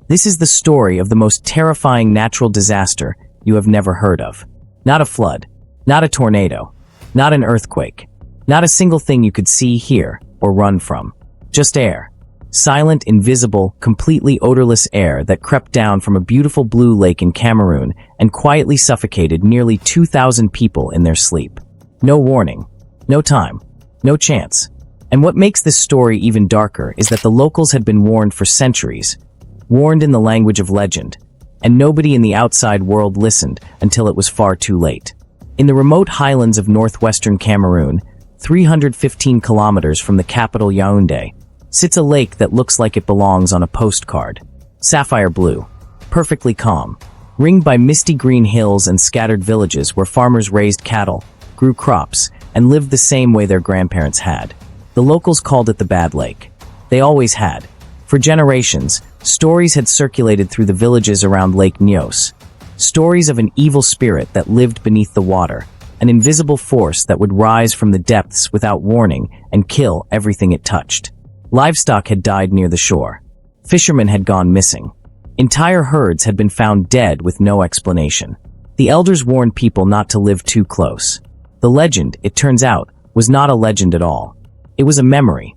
This is the story of the most terrifying natural disaster you have never heard of. Not a flood, not a tornado, not an earthquake, not a single thing you could see, hear, or run from. Just air. Silent, invisible, completely odorless air that crept down from a beautiful blue lake in Cameroon and quietly suffocated nearly 2,000 people in their sleep. No warning. No time. No chance. And what makes this story even darker is that the locals had been warned for centuries, warned in the language of legend, and nobody in the outside world listened until it was far too late. In the remote highlands of northwestern Cameroon, 315 kilometers from the capital Yaoundé, sits a lake that looks like it belongs on a postcard. Sapphire blue, perfectly calm, ringed by misty green hills and scattered villages where farmers raised cattle, grew crops, and lived the same way their grandparents had. The locals called it the Bad Lake. They always had. For generations, stories had circulated through the villages around Lake Nyos. Stories of an evil spirit that lived beneath the water, an invisible force that would rise from the depths without warning and kill everything it touched. Livestock had died near the shore. Fishermen had gone missing. Entire herds had been found dead with no explanation. The elders warned people not to live too close. The legend, it turns out, was not a legend at all. It was a memory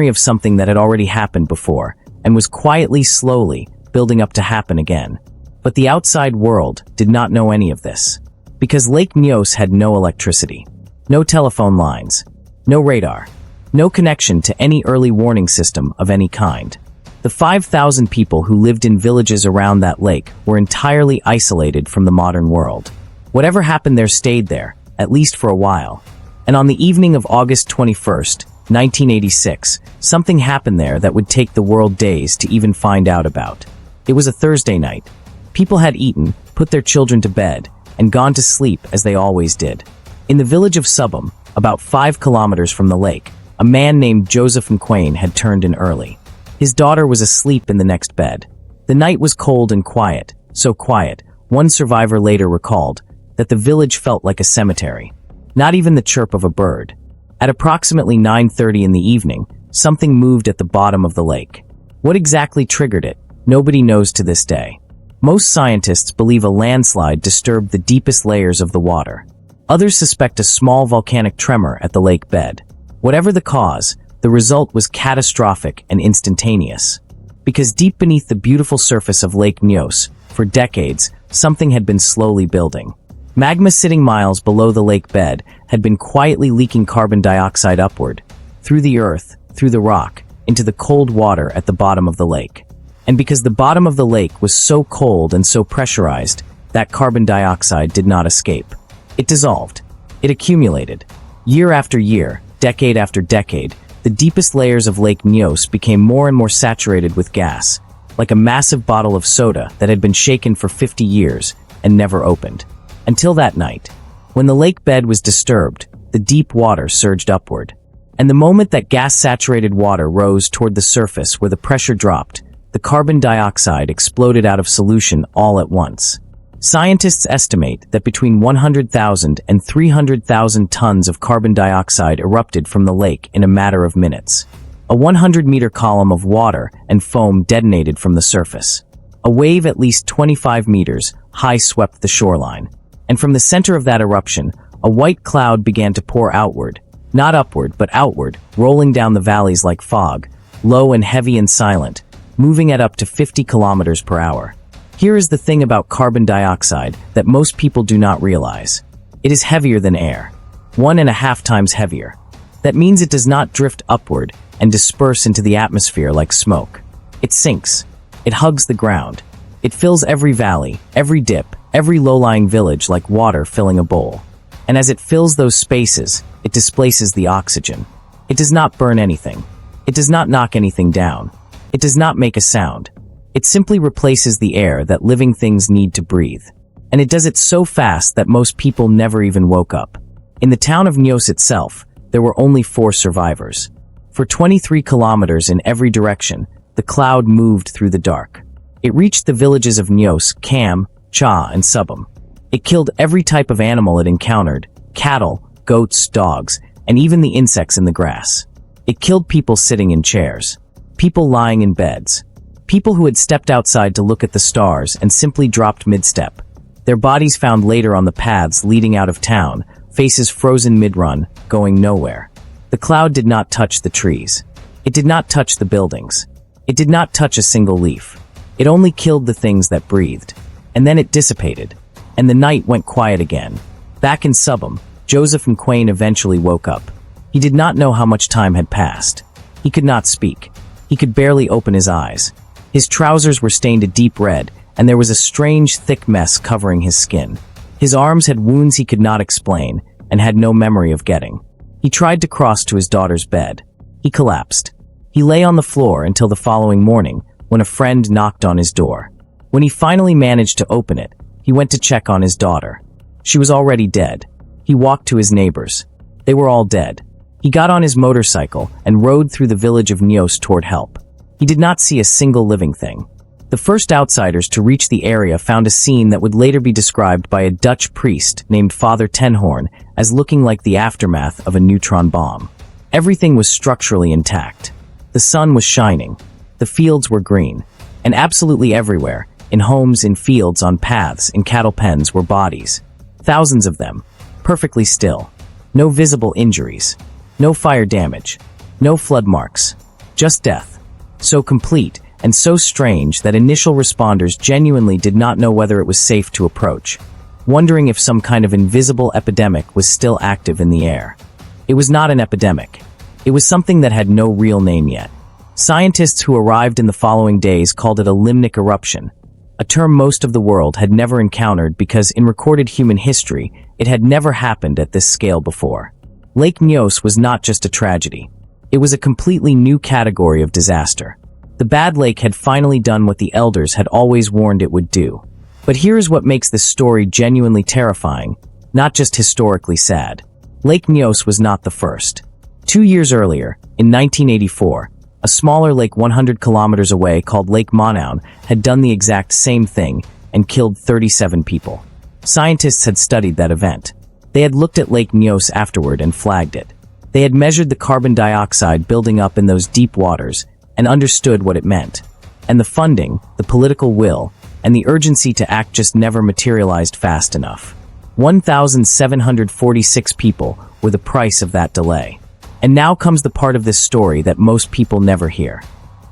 of something that had already happened before and was quietly, slowly, building up to happen again. But the outside world did not know any of this. Because Lake Nyos had no electricity, no telephone lines, no radar, no connection to any early warning system of any kind. The 5,000 people who lived in villages around that lake were entirely isolated from the modern world. Whatever happened there stayed there, at least for a while. And on the evening of August 21st, 1986, something happened there that would take the world days to even find out about. It was a Thursday night. People had eaten, put their children to bed, and gone to sleep as they always did. In the village of Subum, about 5 kilometers from the lake, a man named Joseph Nquane had turned in early. His daughter was asleep in the next bed. The night was cold and quiet, so quiet, one survivor later recalled, that the village felt like a cemetery. Not even the chirp of a bird. At approximately 9:30 in the evening, something moved at the bottom of the lake. What exactly triggered it, nobody knows to this day. Most scientists believe a landslide disturbed the deepest layers of the water. Others suspect a small volcanic tremor at the lake bed. Whatever the cause, the result was catastrophic and instantaneous. Because deep beneath the beautiful surface of Lake Nyos, for decades, something had been slowly building. Magma sitting miles below the lake bed had been quietly leaking carbon dioxide upward, through the earth, through the rock, into the cold water at the bottom of the lake. And because the bottom of the lake was so cold and so pressurized, that carbon dioxide did not escape. It dissolved. It accumulated. Year after year, decade after decade, the deepest layers of Lake Nyos became more and more saturated with gas, like a massive bottle of soda that had been shaken for 50 years and never opened. Until that night, when the lake bed was disturbed, the deep water surged upward. And the moment that gas-saturated water rose toward the surface where the pressure dropped, the carbon dioxide exploded out of solution all at once. Scientists estimate that between 100,000 and 300,000 tons of carbon dioxide erupted from the lake in a matter of minutes. A 100-meter column of water and foam detonated from the surface. A wave at least 25 meters high swept the shoreline. And from the center of that eruption, a white cloud began to pour outward, not upward but outward, rolling down the valleys like fog, low and heavy and silent, moving at up to 50 kilometers per hour. Here is the thing about carbon dioxide that most people do not realize. It is heavier than air. 1.5 times heavier. That means it does not drift upward and disperse into the atmosphere like smoke. It sinks. It hugs the ground. It fills every valley, every dip, every low-lying village like water filling a bowl. And as it fills those spaces, it displaces the oxygen. It does not burn anything. It does not knock anything down. It does not make a sound. It simply replaces the air that living things need to breathe. And it does it so fast that most people never even woke up. In the town of Nyos itself, there were only 4 survivors. For 23 kilometers in every direction, the cloud moved through the dark. It reached the villages of Nyos, Cam, Cha, and Subum. It killed every type of animal it encountered, cattle, goats, dogs, and even the insects in the grass. It killed people sitting in chairs, people lying in beds, People who had stepped outside to look at the stars and simply dropped mid-step. Their bodies found later on the paths leading out of town, faces frozen mid-run, going nowhere. The cloud did not touch the trees. It did not touch the buildings. It did not touch a single leaf. It only killed the things that breathed. And then it dissipated. And the night went quiet again. Back in Subham, Joseph McQuain eventually woke up. He did not know how much time had passed. He could not speak. He could barely open his eyes. His trousers were stained a deep red, and there was a strange, thick mess covering his skin. His arms had wounds he could not explain, and had no memory of getting. He tried to cross to his daughter's bed. He collapsed. He lay on the floor until the following morning, when a friend knocked on his door. When he finally managed to open it, he went to check on his daughter. She was already dead. He walked to his neighbors. They were all dead. He got on his motorcycle and rode through the village of Nyos toward help. He did not see a single living thing. The first outsiders to reach the area found a scene that would later be described by a Dutch priest named Father Tenhorn as looking like the aftermath of a neutron bomb. Everything was structurally intact. The sun was shining. The fields were green. And absolutely everywhere, in homes, in fields, on paths, in cattle pens, were bodies. Thousands of them, perfectly still. No visible injuries. No fire damage. No flood marks. Just death. So complete and so strange that initial responders genuinely did not know whether it was safe to approach, wondering if some kind of invisible epidemic was still active in the air. It was not an epidemic. It was something that had no real name yet. Scientists who arrived in the following days called it a limnic eruption, a term most of the world had never encountered because in recorded human history, it had never happened at this scale before. Lake Nyos was not just a tragedy. It was a completely new category of disaster. The bad lake had finally done what the elders had always warned it would do. But here's what makes this story genuinely terrifying, not just historically sad. Lake Nyos was not the first. 2 years earlier, in 1984, a smaller lake 100 kilometers away called Lake Nyos had done the exact same thing and killed 37 people. Scientists had studied that event. They had looked at Lake Nyos afterward and flagged it. They had measured the carbon dioxide building up in those deep waters and understood what it meant. And the funding, the political will, and the urgency to act just never materialized fast enough. 1,746 people were the price of that delay. And now comes the part of this story that most people never hear.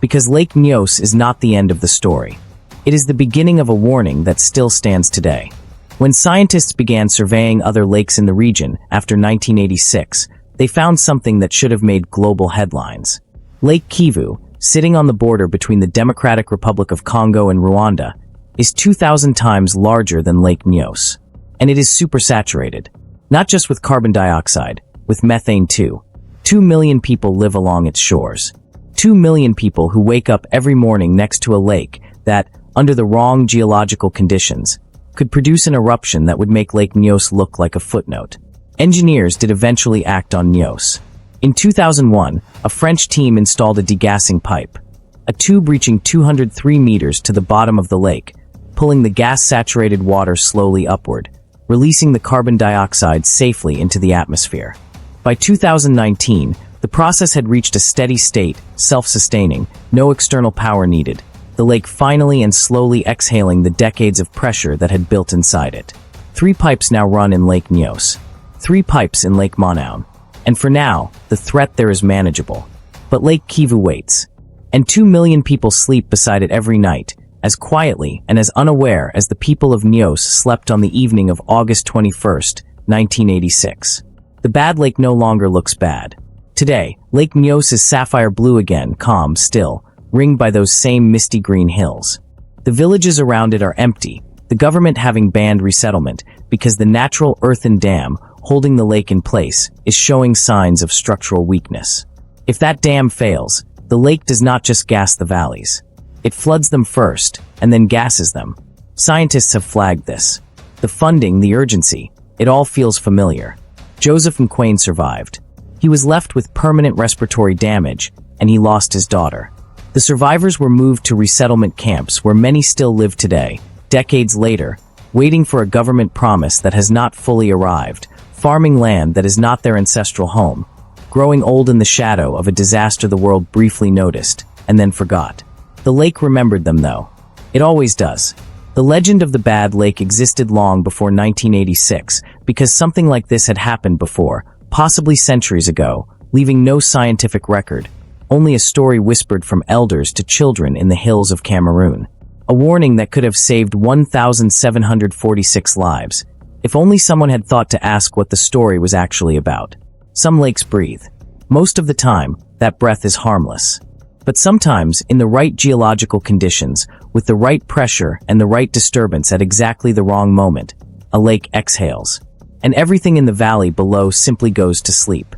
Because Lake Nyos is not the end of the story. It is the beginning of a warning that still stands today. When scientists began surveying other lakes in the region after 1986, they found something that should have made global headlines. Lake Kivu, sitting on the border between the Democratic Republic of Congo and Rwanda, is 2,000 times larger than Lake Nyos. And it is supersaturated. Not just with carbon dioxide, with methane too. 2 million people live along its shores. 2 million people who wake up every morning next to a lake that, under the wrong geological conditions, could produce an eruption that would make Lake Nyos look like a footnote. Engineers did eventually act on Nyos. In 2001, a French team installed a degassing pipe, a tube reaching 203 meters to the bottom of the lake, pulling the gas-saturated water slowly upward, releasing the carbon dioxide safely into the atmosphere. By 2019, the process had reached a steady state, self-sustaining, no external power needed, the lake finally and slowly exhaling the decades of pressure that had built inside it. 3 pipes now run in Lake Nyos. 3 pipes in Lake Nyos. And for now, the threat there is manageable. But Lake Kivu waits. And 2 million people sleep beside it every night, as quietly and as unaware as the people of Nyos slept on the evening of August 21st, 1986. The bad lake no longer looks bad. Today, Lake Nyos is sapphire blue again, calm, still, ringed by those same misty green hills. The villages around it are empty, the government having banned resettlement because the natural earthen dam holding the lake in place is showing signs of structural weakness. If that dam fails, the lake does not just gas the valleys. It floods them first, and then gasses them. Scientists have flagged this. The funding, the urgency, it all feels familiar. Joseph McQuain survived. He was left with permanent respiratory damage, and he lost his daughter. The survivors were moved to resettlement camps where many still live today, decades later, waiting for a government promise that has not fully arrived, farming land that is not their ancestral home, growing old in the shadow of a disaster the world briefly noticed, and then forgot. The lake remembered them, though. It always does. The legend of the bad lake existed long before 1986 because something like this had happened before, possibly centuries ago, leaving no scientific record, only a story whispered from elders to children in the hills of Cameroon. A warning that could have saved 1,746 lives, if only someone had thought to ask what the story was actually about. Some lakes breathe. Most of the time, that breath is harmless. But sometimes, in the right geological conditions, with the right pressure and the right disturbance at exactly the wrong moment, a lake exhales. And everything in the valley below simply goes to sleep.